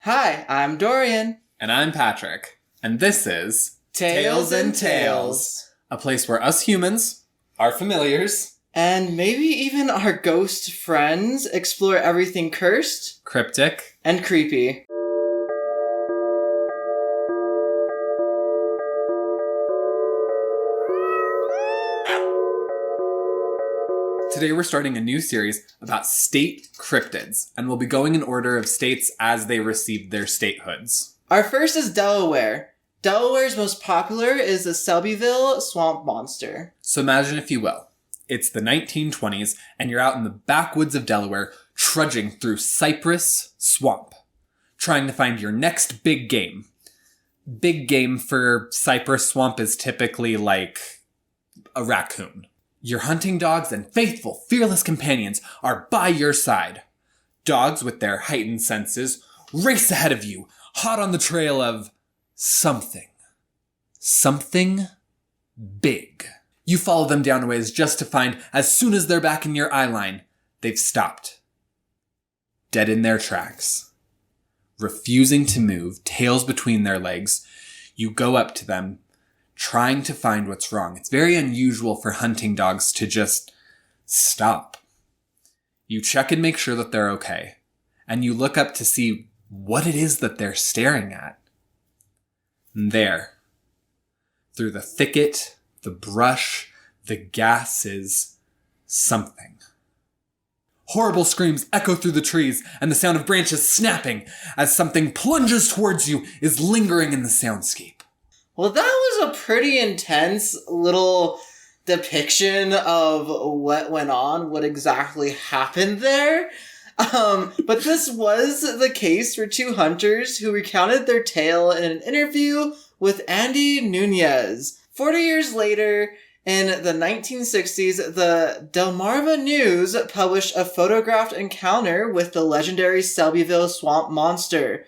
Hi, I'm Dorian. And I'm Patrick. And this is Tales and Tales. A place where us humans, our familiars, and maybe even our ghost friends explore everything cursed, cryptic, and creepy. Today we're starting a new series about state cryptids, and we'll be going in order of states as they received their statehoods. Our first is Delaware. Delaware's most popular is the Selbyville swamp monster. So imagine, if you will, it's the 1920s, and you're out in the backwoods of Delaware, trudging through cypress swamp, trying to find your next big game. Big game for cypress swamp is typically like a raccoon. Your hunting dogs and faithful, fearless companions are by your side. Dogs, with their heightened senses, race ahead of you, hot on the trail of something. Something big. You follow them down a ways just to find, as soon as they're back in your eye line, they've stopped. Dead in their tracks. Refusing to move, tails between their legs, you go up to them, trying to find what's wrong. It's very unusual for hunting dogs to just stop. You check and make sure that they're okay. And you look up to see what it is that they're staring at. And there, through the thicket, the brush, the gas is something. Horrible screams echo through the trees, and the sound of branches snapping as something plunges towards you is lingering in the soundscape. Well, that was a pretty intense little depiction of what went on, what exactly happened there. But this was the case for two hunters who recounted their tale in an interview with Andy Nunez. 40 years later, in the 1960s, the Delmarva News published a photographed encounter with the legendary Selbyville swamp monster.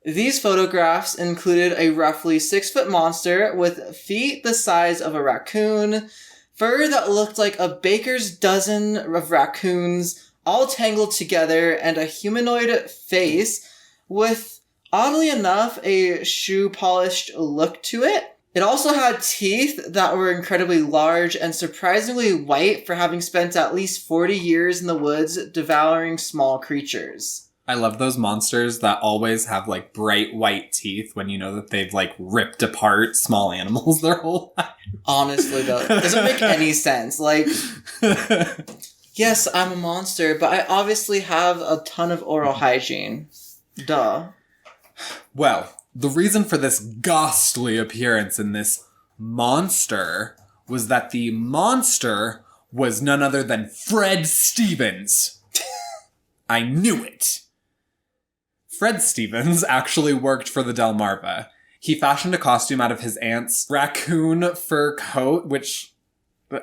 These photographs included a roughly 6-foot monster with feet the size of a raccoon, fur that looked like a baker's dozen of raccoons, all tangled together, and a humanoid face with, oddly enough, a shoe-polished look to it. It also had teeth that were incredibly large and surprisingly white for having spent at least 40 years in the woods devouring small creatures. I love those monsters that always have like bright white teeth when you know that they've like ripped apart small animals their whole life. Honestly, though, it doesn't make any sense. Like, yes, I'm a monster, but I obviously have a ton of oral hygiene. Duh. Well, the reason for this ghastly appearance in this monster was that the monster was none other than Fred Stevens. I knew it. Fred Stevens actually worked for the Delmarva. He fashioned a costume out of his aunt's raccoon fur coat, which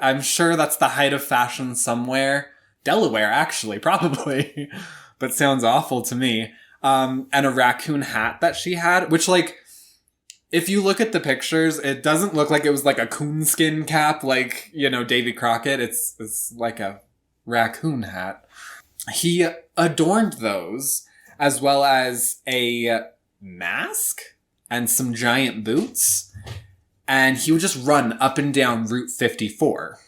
I'm sure that's the height of fashion somewhere. Delaware, actually, probably. But sounds awful to me. And a raccoon hat that she had, which, like, if you look at the pictures, it doesn't look like it was like a coonskin cap, like, you know, Davy Crockett. It's like a raccoon hat. He adorned those, as well as a mask and some giant boots. And he would just run up and down Route 54.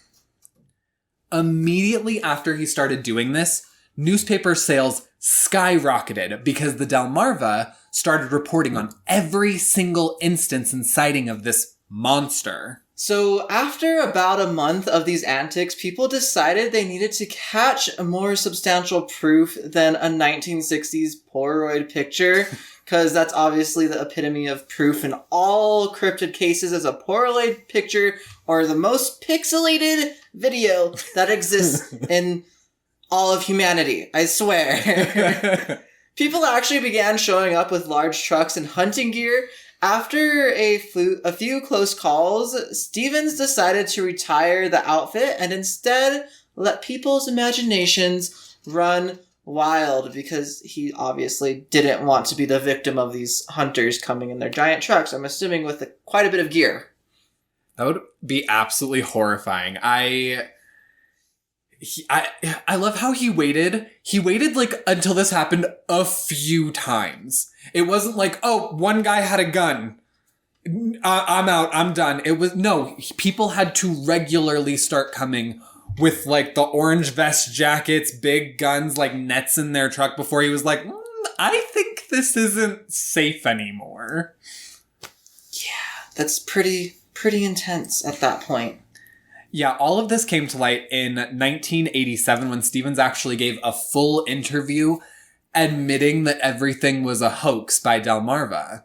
Immediately after he started doing this, newspaper sales skyrocketed because the Delmarva started reporting on every single instance and sighting of this monster. So after about a month of these antics, people decided they needed to catch a more substantial proof than a 1960s Polaroid picture, because that's obviously the epitome of proof in all cryptid cases, is a Polaroid picture or the most pixelated video that exists in all of humanity, I swear. People actually began showing up with large trucks and hunting gear. After a few close calls, Stevens decided to retire the outfit and instead let people's imaginations run wild, because he obviously didn't want to be the victim of these hunters coming in their giant trucks, I'm assuming with quite a bit of gear. That would be absolutely horrifying. I love how he waited. He waited like until this happened a few times. It wasn't like, oh, one guy had a gun. I'm out. I'm done. It was, no, people had to regularly start coming with like the orange vest jackets, big guns, like nets in their truck before he was like, I think this isn't safe anymore. Yeah, that's pretty intense at that point. Yeah, all of this came to light in 1987 when Stevens actually gave a full interview admitting that everything was a hoax by Delmarva.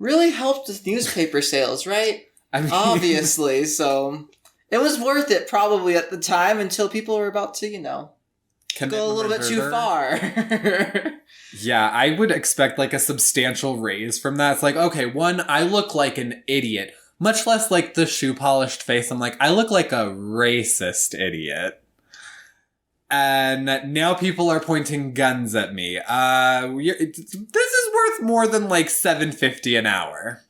Really helped with newspaper sales, right? I mean, obviously, so it was worth it probably at the time until people were about to, go a little bit too far. Yeah, I would expect like a substantial raise from that. It's like, okay, one, I look like an idiot. Much less like the shoe-polished face. I'm like, I look like a racist idiot. And now people are pointing guns at me. This is worth more than like $7.50 an hour.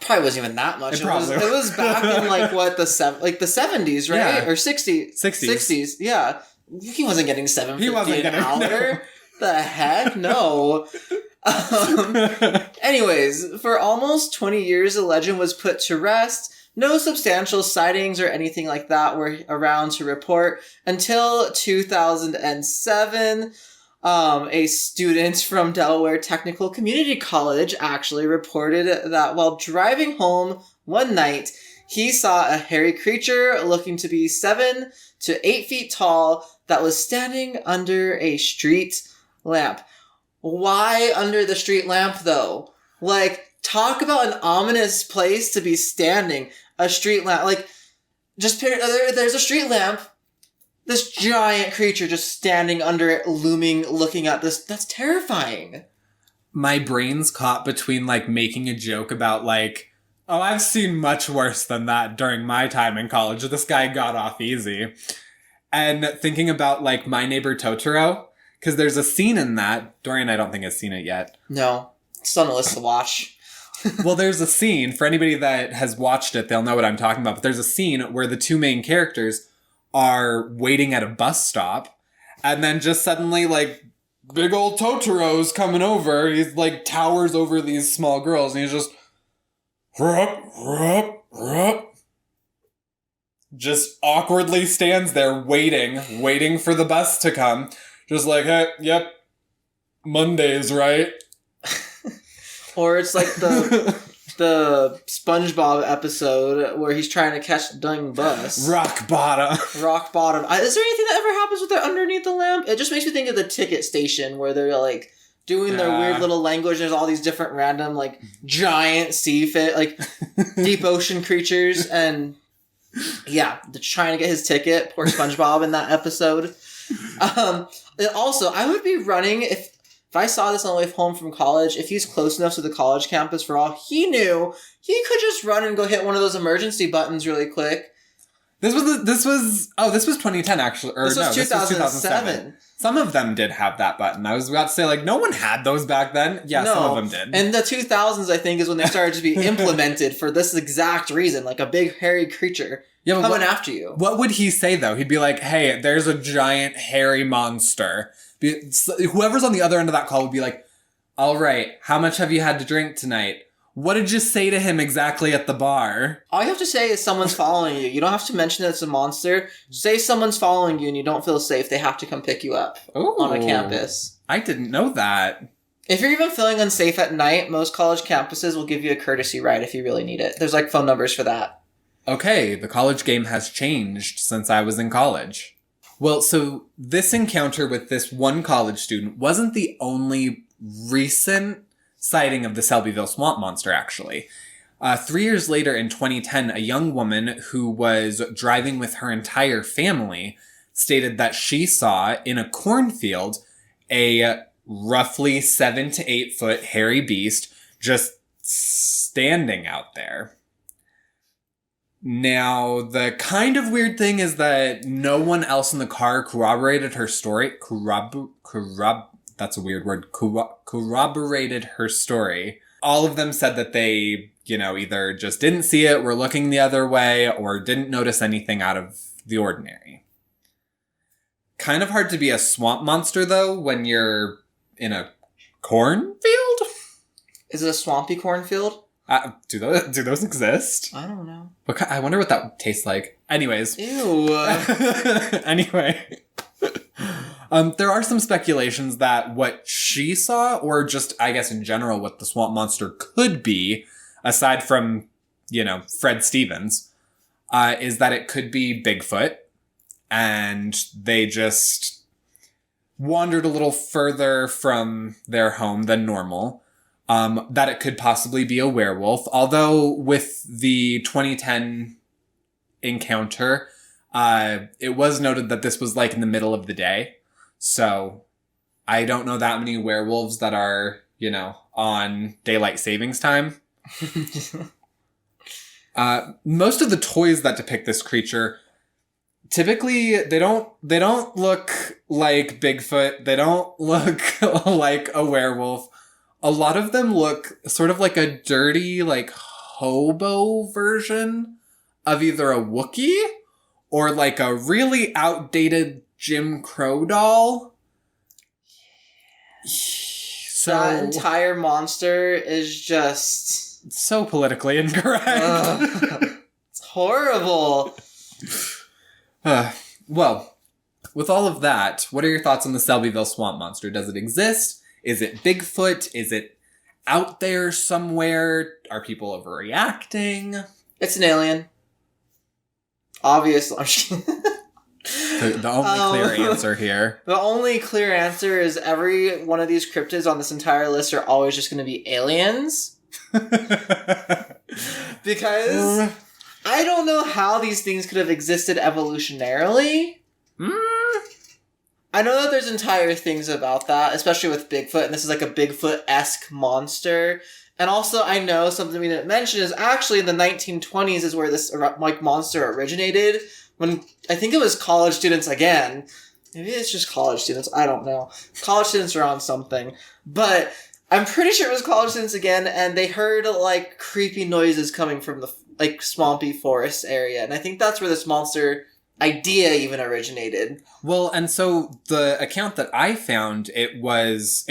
Probably wasn't even that much. It was back in like what the 70s, right? Yeah. Or 60s. Yeah, he wasn't getting $7.50 an hour. No. The heck, no. Anyways, for almost 20 years, the legend was put to rest. No substantial sightings or anything like that were around to report until 2007. A student from Delaware Technical Community College actually reported that while driving home one night, he saw a hairy creature looking to be 7 to 8 feet tall that was standing under a street lamp. Why under the street lamp, though? Like, talk about an ominous place to be standing. A street lamp. Like, just there's a street lamp. This giant creature just standing under it, looming, looking at this. That's terrifying. My brain's caught between, like, making a joke about, like, oh, I've seen much worse than that during my time in college. This guy got off easy. And thinking about, like, My Neighbor Totoro. Because there's a scene in that. Dorian, I don't think has seen it yet. No. It's on the list to watch. Well, there's a scene, for anybody that has watched it, they'll know what I'm talking about, but there's a scene where the two main characters are waiting at a bus stop, and then just suddenly, like, big old Totoro's coming over. He's, like, towers over these small girls, and he's just... just awkwardly stands there waiting for the bus to come. Just like, hey, yep, Mondays, right? Or it's like the SpongeBob episode where he's trying to catch the dang bus. Rock bottom. Is there anything that ever happens with it underneath the lamp? It just makes me think of the ticket station where they're like doing their weird little language. There's all these different random like giant sea fish, like deep ocean creatures, and yeah, they're trying to get his ticket. Poor SpongeBob in that episode. Also, I would be running if I saw this on the way home from college. If he's close enough to the college campus, for all he knew, he could just run and go hit one of those emergency buttons really quick. This was 2010 actually, or this was 2007. Some of them did have that button. I was about to say, like, no one had those back then. Yeah, no, some of them did. And the 2000s, I think, is when they started to be implemented for this exact reason, like a big hairy creature coming after you. What would he say, though? He'd be like, hey, there's a giant hairy monster. Whoever's on the other end of that call would be like, all right, how much have you had to drink tonight? What did you say to him exactly at the bar? All you have to say is someone's following you. You don't have to mention that it's a monster. Say someone's following you and you don't feel safe. They have to come pick you up on a campus. I didn't know that. If you're even feeling unsafe at night, most college campuses will give you a courtesy ride if you really need it. There's like phone numbers for that. Okay, the college game has changed since I was in college. Well, so this encounter with this one college student wasn't the only recent sighting of the Selbyville swamp monster, actually. 3 years later, in 2010, a young woman who was driving with her entire family stated that she saw in a cornfield a roughly 7 to 8 foot hairy beast just standing out there. Now, the kind of weird thing is that no one else in the car corroborated her story. That's a weird word. Corroborated her story. All of them said that they, either just didn't see it, were looking the other way, or didn't notice anything out of the ordinary. Kind of hard to be a swamp monster, though, when you're in a cornfield? Is it a swampy cornfield? Do those exist? I don't know. I wonder what that tastes like. Anyways. Ew. Anyway. There are some speculations that what she saw, or just, I guess in general, what the swamp monster could be, aside from, Fred Stevens, is that it could be Bigfoot, and they just wandered a little further from their home than normal. That it could possibly be a werewolf, although with the 2010 encounter, it was noted that this was like in the middle of the day. So I don't know that many werewolves that are, on daylight savings time. Most of the toys that depict this creature, typically they don't look like Bigfoot. They don't look like a werewolf. A lot of them look sort of like a dirty, like, hobo version of either a Wookiee or like a really outdated Jim Crow doll. So that entire monster is just... so politically incorrect. It's horrible. Well, with all of that, what are your thoughts on the Selbyville swamp monster? Does it exist? Is it Bigfoot? Is it out there somewhere? Are people overreacting? It's an alien. Obviously. The only clear answer here. The only clear answer is every one of these cryptids on this entire list are always just going to be aliens. Because I don't know how these things could have existed evolutionarily. I know that there's entire things about that, especially with Bigfoot, and this is like a Bigfoot-esque monster. And also, I know something we didn't mention is actually in the 1920s is where this like monster originated. When I think it was college students again. Maybe it's just college students. I don't know. College students are on something, but I'm pretty sure it was college students again, and they heard like creepy noises coming from the like swampy forest area, and I think that's where this monster idea even originated. Well, and so the account that I found, it was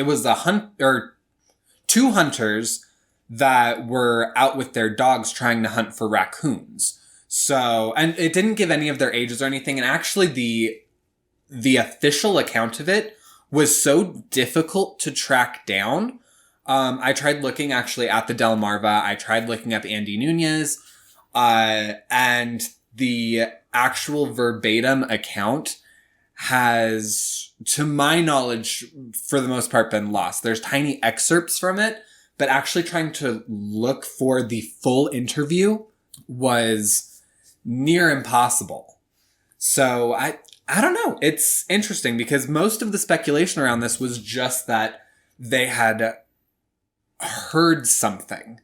two hunters that were out with their dogs trying to hunt for raccoons. So, and it didn't give any of their ages or anything. And actually the official account of it was so difficult to track down. I tried looking actually at the Delmarva. I tried looking up Andy Nunez, and the actual verbatim account has, to my knowledge, for the most part been lost. There's tiny excerpts from it, but actually trying to look for the full interview was near impossible. So I don't know. It's interesting because most of the speculation around this was just that they had heard something.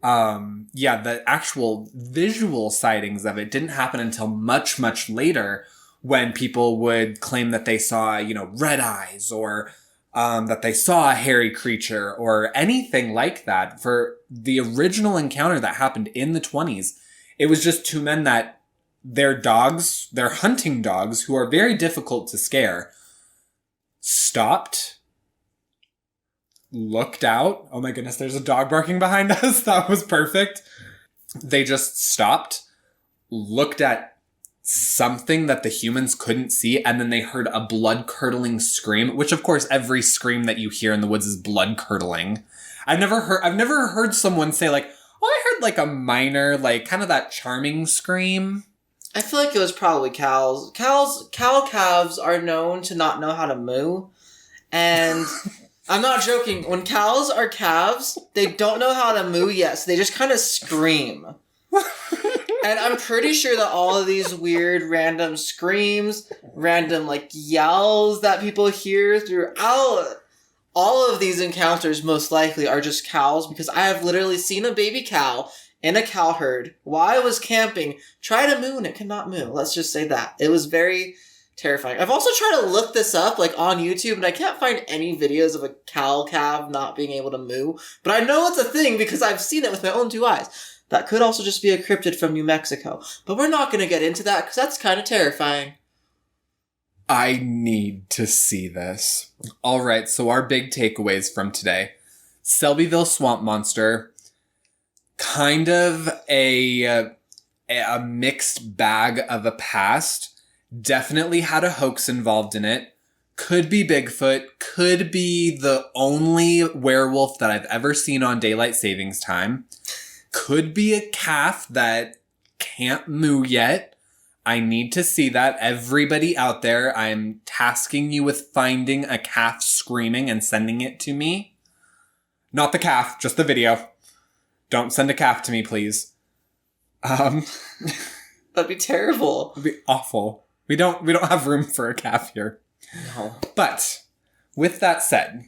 The actual visual sightings of it didn't happen until much, much later when people would claim that they saw, red eyes or that they saw a hairy creature or anything like that. For the original encounter that happened in the 20s, it was just two men that their dogs, their hunting dogs, who are very difficult to scare, stopped, looked out. Oh my goodness, there's a dog barking behind us. That was perfect. They just stopped, looked at something that the humans couldn't see, and then they heard a blood-curdling scream, which of course every scream that you hear in the woods is blood-curdling. I've never heard someone say like, oh, I heard like a minor, like kind of that charming scream. I feel like it was probably cows. Cow calves are known to not know how to moo. And I'm not joking. When cows are calves, they don't know how to moo yet, so they just kind of scream. And I'm pretty sure that all of these weird random screams, random like yells that people hear throughout all of these encounters most likely are just cows, because I have literally seen a baby cow in a cow herd while I was camping try to moo and it cannot moo. Let's just say that. It was very terrifying. I've also tried to look this up like on YouTube, and I can't find any videos of a cow calf not being able to moo. But I know it's a thing because I've seen it with my own two eyes. That could also just be a cryptid from New Mexico. But we're not going to get into that because that's kind of terrifying. I need to see this. All right, so our big takeaways from today. Selbyville swamp monster, kind of a mixed bag of a past. Definitely had a hoax involved in it. Could be Bigfoot. Could be the only werewolf that I've ever seen on daylight savings time. Could be a calf that can't moo yet. I need to see that. Everybody out there, I'm tasking you with finding a calf screaming and sending it to me. Not the calf, just the video. Don't send a calf to me, please. That'd be terrible. It'd be awful. We don't have room for a calf here. No. But with that said,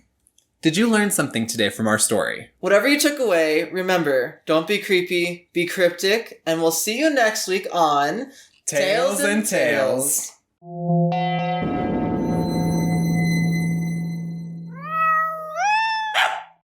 did you learn something today from our story? Whatever you took away, remember, don't be creepy, be cryptic, and we'll see you next week on Tales and Tales.